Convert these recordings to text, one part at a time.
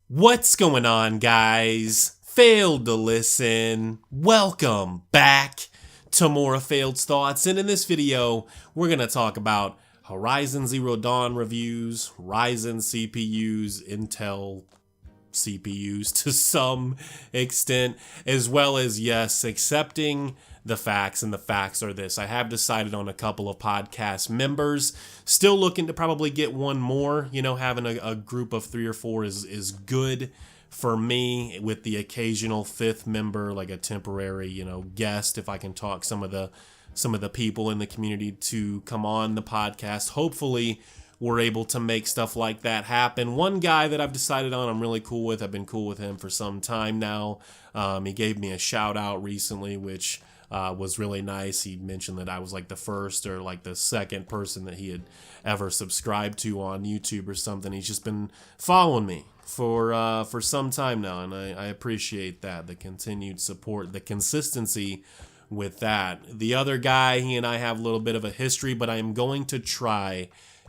What's going on, guys? Failed to listen. Welcome back to more Failed Thoughts. And in this video, we're going to talk about Horizon Zero Dawn reviews, Ryzen CPUs, Intel CPUs to some extent, as well as, yes, accepting the facts. And the facts are this: I have decided on a couple of podcast members. Still looking to probably get one more. Having a group of 3 or 4 is good for me, with the occasional 5th member, like a temporary, guest, if I can talk some of the people in the community to come on the podcast. Hopefully we're able to make stuff like that happen. One guy that I've decided on I'm really cool with. I've been cool with him for some time now. He gave me a shout out recently, which was really nice. He mentioned that I was like the first or like the second person that he had ever subscribed to on YouTube or something. He's just been following me for some time now, and I appreciate that, the continued support, the consistency with that. The other guy, he and I have a little bit of a history, but I am going to try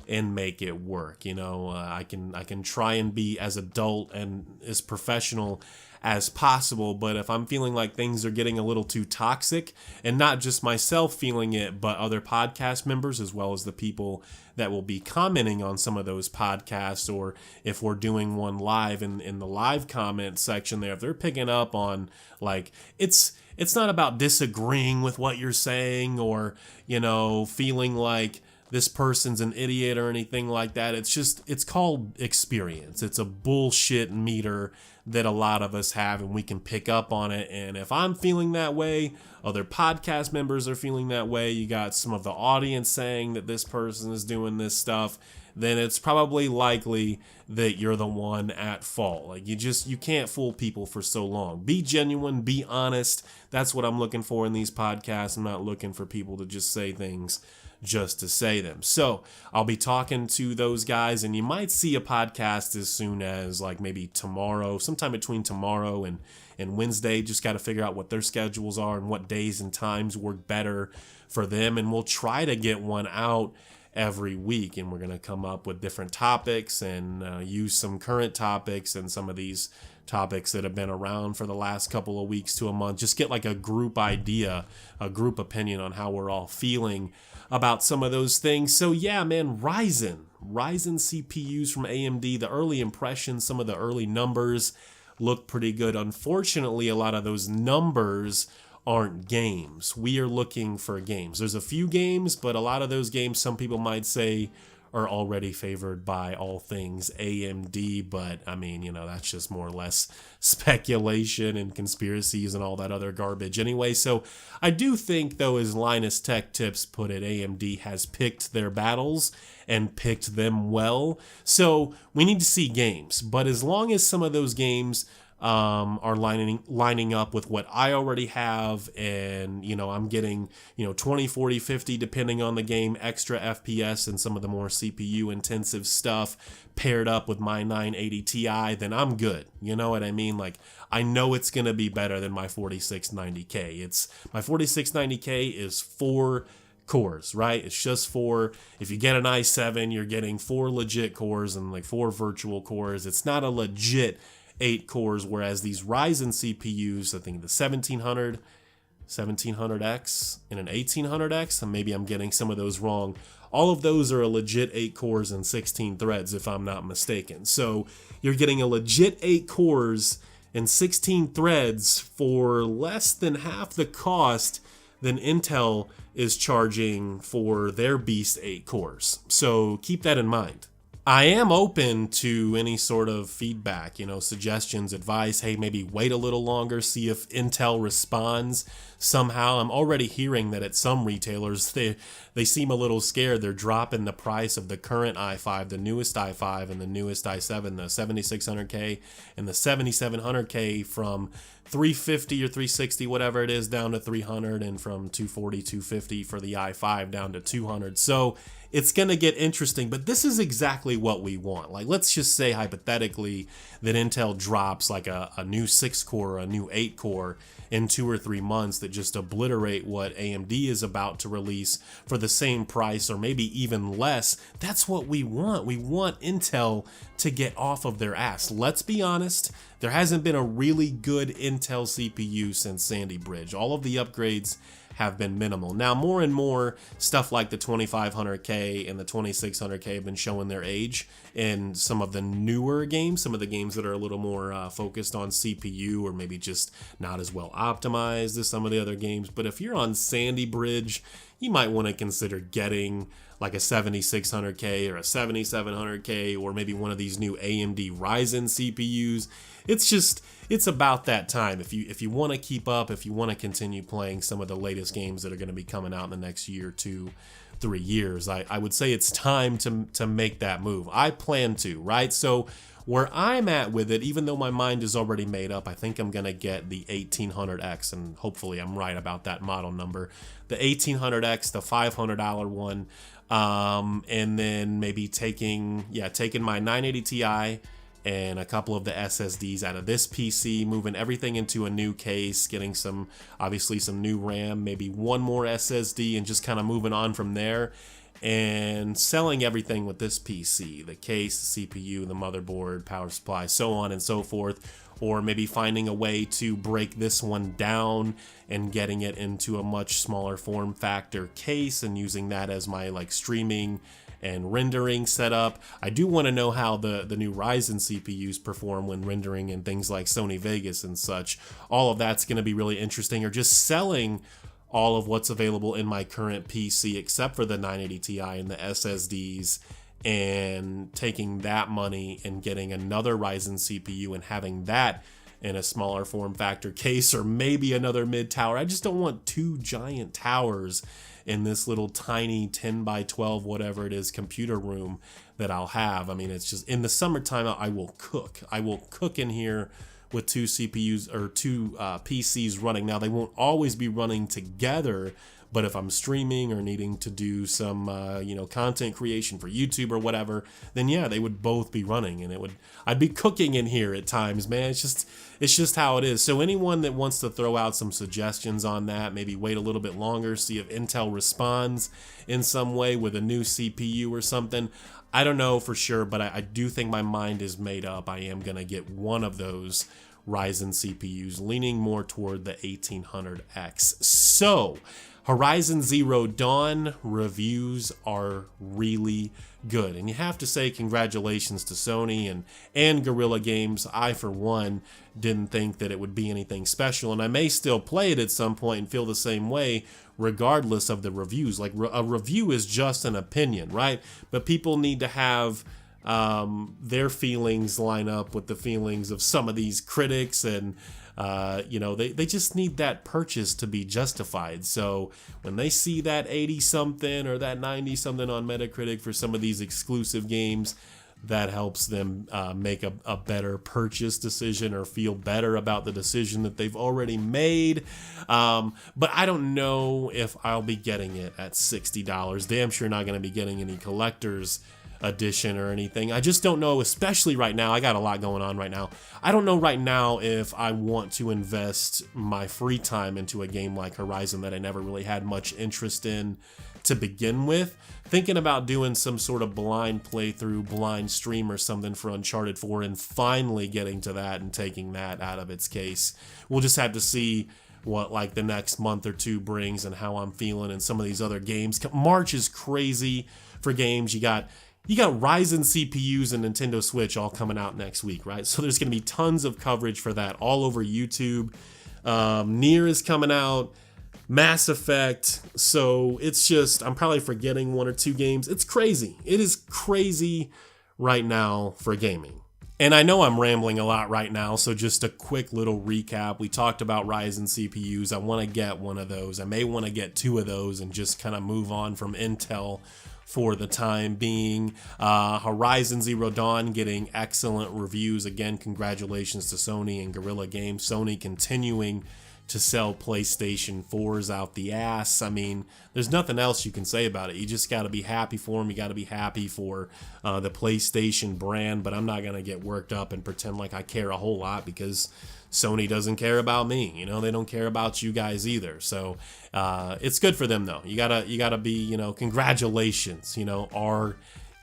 and make it work. I can try and be as adult and as professional as possible, but if I'm feeling like things are getting a little too toxic, and not just myself feeling it, but other podcast members, as well as the people that will be commenting on some of those podcasts, or if we're doing one live in the live comment section there, if they're picking up on, like, it's not about disagreeing with what you're saying, or feeling like this person's an idiot or anything like that. It's called experience. It's a bullshit meter that a lot of us have, and we can pick up on it. And if I'm feeling that way, other podcast members are feeling that way, you got some of the audience saying that this person is doing this stuff, then it's probably likely that you're the one at fault. Like, you can't fool people for so long. Be genuine, be honest. That's what I'm looking for in these podcasts. I'm not looking for people to just say things just to say them. So I'll be talking to those guys, and you might see a podcast as soon as like maybe tomorrow, sometime between tomorrow and Wednesday. Just got to figure out what their schedules are and what days and times work better for them, and we'll try to get one out every week. And we're going to come up with different topics and use some current topics and some of these topics that have been around for the last couple of weeks to a month. Just get like a group idea, a group opinion on how we're all feeling about some of those things. So yeah, man, Ryzen CPUs from AMD, the early impressions, some of the early numbers look pretty good. Unfortunately, a lot of those numbers aren't games. We are looking for games. There's a few games, but a lot of those games, some people might say, are already favored by all things AMD, but I mean, that's just more or less speculation and conspiracies and all that other garbage anyway. So I do think, though, as Linus Tech Tips put it, AMD has picked their battles and picked them well. So we need to see games, but as long as some of those games are lining up with what I already have, and I'm getting 20, 40, 50 depending on the game, extra FPS and some of the more CPU intensive stuff paired up with my 980 Ti, then I'm good. You know what I mean? Like, I know it's gonna be better than my 4690K. My 4690K is 4 cores, right? It's just 4. If you get an i7, you're getting 4 legit cores and like 4 virtual cores. It's not a legit 8 cores, whereas these Ryzen CPUs, I think the 1700, 1700X, and an 1800X, and maybe I'm getting some of those wrong. All of those are a legit 8 cores and 16 threads, if I'm not mistaken. So you're getting a legit 8 cores and 16 threads for less than half the cost than Intel is charging for their Beast 8 cores. So keep that in mind. I am open to any sort of feedback, suggestions, advice. Hey, maybe wait a little longer, see if Intel responds somehow. I'm already hearing that at some retailers, they seem a little scared. They're dropping the price of the current i5, the newest i5 and the newest i7, the 7600K and the 7700K, from 350 or 360, whatever it is, down to 300, and from 240, 250 for the i5 down to 200. So it's going to get interesting, but this is exactly what we want. Like, let's just say hypothetically that Intel drops like a new 6-core or a new 8-core in 2 or 3 months that just obliterate what AMD is about to release for the same price or maybe even less. That's what we want. We want Intel to get off of their ass. Let's be honest, there hasn't been a really good Intel CPU since Sandy Bridge. All of the upgrades have been minimal. Now, more and more stuff like the 2500K and the 2600K have been showing their age in some of the newer games, some of the games that are a little more focused on CPU or maybe just not as well optimized as some of the other games. But if you're on Sandy Bridge, you might want to consider getting like a 7600K or a 7700K or maybe one of these new AMD Ryzen CPUs. It's about that time. If you want to keep up, if you want to continue playing some of the latest games that are going to be coming out in the next year, 2, 3 years, I would say it's time to make that move. I plan to, right? So where I'm at with it, even though my mind is already made up, I think I'm going to get the 1800X, and hopefully I'm right about that model number. The 1800X, the $500 one, and then maybe taking my 980 Ti and a couple of the SSDs out of this PC, moving everything into a new case, getting obviously some new RAM, maybe one more SSD, and just kind of moving on from there, and selling everything with this PC, the case, the CPU, the motherboard, power supply, so on and so forth, or maybe finding a way to break this one down and getting it into a much smaller form factor case and using that as my like streaming and rendering setup. I do want to know how the new Ryzen CPUs perform when rendering in things like Sony Vegas and such. All of that's going to be really interesting, or just selling all of what's available in my current PC except for the 980 Ti and the SSDs, and taking that money and getting another Ryzen CPU and having that in a smaller form factor case, or maybe another mid tower. I just don't want 2 giant towers in this little tiny 10 by 12 whatever it is computer room that I'll have. I mean, it's just in the summertime I will cook in here with 2 CPUs or 2 PCs running. Now, they won't always be running together, but if I'm streaming or needing to do some content creation for YouTube or whatever, then yeah, they would both be running, and I'd be cooking in here at times, man. It's just how it is. So anyone that wants to throw out some suggestions on that, maybe wait a little bit longer, see if Intel responds in some way with a new CPU or something. I don't know for sure, but I do think my mind is made up. I am going to get one of those Ryzen CPUs, leaning more toward the 1800X. So, Horizon Zero Dawn reviews are really good, and you have to say congratulations to Sony and Guerrilla Games. I, for one, didn't think that it would be anything special, and I may still play it at some point and feel the same way regardless of the reviews. Like, a review is just an opinion, right? But people need to have their feelings line up with the feelings of some of these critics, and they just need that purchase to be justified. So when they see that 80 something or that 90 something on Metacritic for some of these exclusive games, that helps them make a better purchase decision or feel better about the decision that they've already made. But I don't know if I'll be getting it at $60. Damn sure not going to be getting any collector's edition or anything. I just don't know, especially right now. I got a lot going on right now. I don't know right now if I want to invest my free time into a game like Horizon that I never really had much interest in to begin with. Thinking about doing some sort of blind playthrough, blind stream or something for Uncharted 4 and finally getting to that and taking that out of its case. We'll just have to see what like the next month or two brings and how I'm feeling in some of these other games. March is crazy for games. You got Ryzen CPUs and Nintendo Switch all coming out next week, right? So there's going to be tons of coverage for that all over YouTube. Nier is coming out, Mass Effect. So it's just, I'm probably forgetting 1 or 2 games. It's crazy. It is crazy right now for gaming. And I know I'm rambling a lot right now, so just a quick little recap. We talked about Ryzen CPUs. I want to get one of those. I may want to get 2 of those and just kind of move on from Intel for the time being. Horizon Zero Dawn getting excellent reviews. Again, congratulations to Sony and Guerrilla Games. Sony continuing to sell PlayStation 4s out the ass. I mean, there's nothing else you can say about it. You just got to be happy for them. You got to be happy for the PlayStation brand, but I'm not going to get worked up and pretend like I care a whole lot, because Sony doesn't care about me. You know, they don't care about you guys either. So it's good for them though. You gotta be, you know, congratulations, you know, are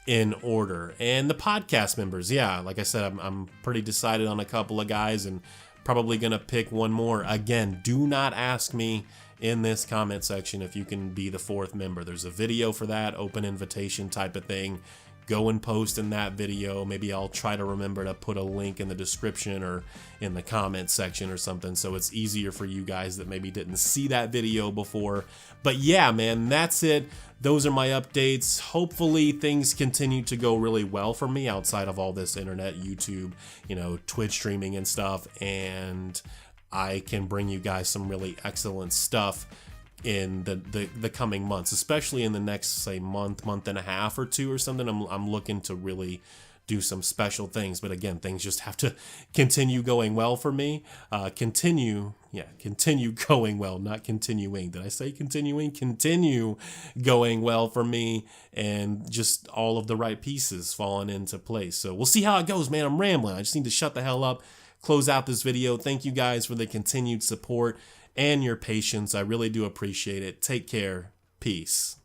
in order. And the podcast members, yeah, like I said, I'm pretty decided on a couple of guys, and probably gonna pick one more. Again, do not ask me in this comment section if you can be the 4th member. There's a video for that, open invitation type of thing. Go and post in that video. Maybe I'll try to remember to put a link in the description or in the comment section or something, so it's easier for you guys that maybe didn't see that video before. But yeah, man, that's it. Those are my updates. Hopefully things continue to go really well for me outside of all this internet, YouTube, you know, Twitch streaming and stuff, and I can bring you guys some really excellent stuff in the coming months, especially in the next, say, month and a half or two or something. I'm looking to really do some special things, but again, things just have to continue going well for me. Continue going well, not continuing. Did I say continuing? Continue going well for me, and just all of the right pieces falling into place. So we'll see how it goes, man. I'm rambling. I just need to shut the hell up, close out this video. Thank you guys for the continued support and your patience. I really do appreciate it. Take care. Peace.